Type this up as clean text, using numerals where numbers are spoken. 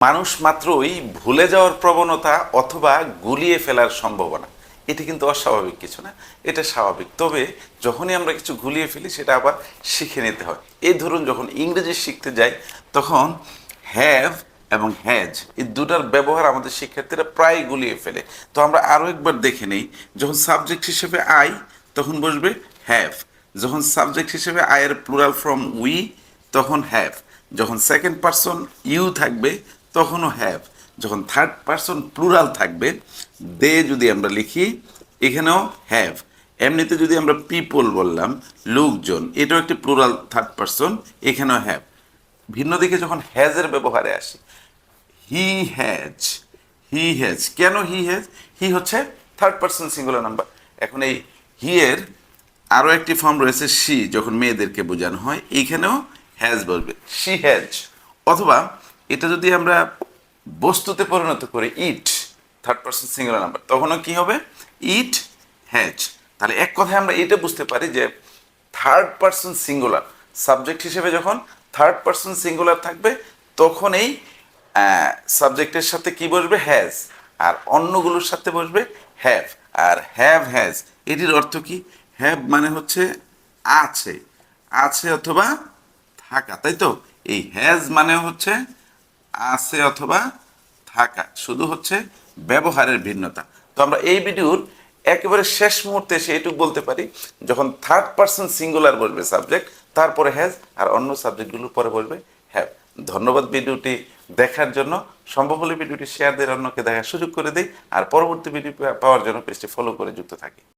মানুষ মাত্রই ভুলে যাওয়ার প্রবণতা অথবা গুলিয়ে ফেলার সম্ভাবনা, এটি কিন্তু অস্বাভাবিক কিছু না, এটা স্বাভাবিক। তবে যখনই আমরা কিছু গুলিয়ে ফেলি সেটা আবার শিখে নিতে হয়। এই ধরুন যখন ইংরেজি শিখতে যাই তখন হ্যাভ এবং হ্যাজ এই দুটার ব্যবহার আমাদের শিক্ষার্থীরা প্রায় গুলিয়ে ফেলে। তো আমরা আরও একবার দেখে নেই, যখন সাবজেক্ট হিসেবে আই তখন বসবে হ্যাভ, যখন সাবজেক্ট হিসেবে আয়ের প্লুরাল ফর্ম উই তখন হ্যাভ, যখন সেকেন্ড পারসন ইউ থাকবে তখনও হ্যাভ, যখন থার্ড পারসন প্লুরাল থাকবে দে যদি আমরা লিখি এখানেও হ্যাভ। এমনিতে যদি আমরা পিপল বললাম লোকজন, এটাও একটি প্লুরাল থার্ড পারসন, এখানেও হ্যাভ। ভিন্ন দিকে যখন হ্যাজের ব্যবহারে আসি, হি হ্যাজ, হি হ্যাজ, কেন হি হ্যাজ? হি হচ্ছে থার্ড পারসন সিঙ্গুলার নাম্বার। এখন এই হি এর আরও একটি ফর্ম রয়েছে শি, যখন মেয়েদেরকে বোঝানো হয় এইখানেও হ্যাজ বলবে, শি হ্যাজ। অথবা এটা যদি আমরা বস্তুতে পরিণত করি ইট, থার্ড পারসন সিঙ্গুলার নাম্বার, তখনও কি হবে? It has. তাহলে এক কথায় আমরা এটা বুঝতে পারি যে থার্ড পারসন সিঙ্গুলার সাবজেক্ট হিসেবে যখন থার্ড পারসন সিঙ্গুলার থাকবে তখন এই সাবজেক্টের সাথে কি বসবে? হ্যাজ, আর অন্যগুলোর সাথে বসবে হ্যাভ। আর হ্যাভ হ্যাজ এটির অর্থ কি? হ্যাভ মানে হচ্ছে আছে, আছে অথবা থাকা, তাই তো? এই হ্যাজ মানে হচ্ছে আছে অথবা থাকা, শুধু হচ্ছে ব্যবহারের ভিন্নতা। তো আমরা এই ভিডিওর একেবারে শেষ মুহূর্তে এসে এটুকু বলতে পারি, যখন থার্ড পারসন সিঙ্গুলার বলবে সাবজেক্ট তারপরে হ্যাজ, আর অন্য সাবজেক্টগুলোর পরে বলবে হ্যাভ। ধন্যবাদ ভিডিওটি দেখার জন্য। সম্ভব হলে ভিডিওটি শেয়ার দিয়ে অন্যকে দেখার সুযোগ করে দিই, আর পরবর্তী ভিডিও পাওয়ার জন্য পেজটি ফলো করে যুক্ত থাকি।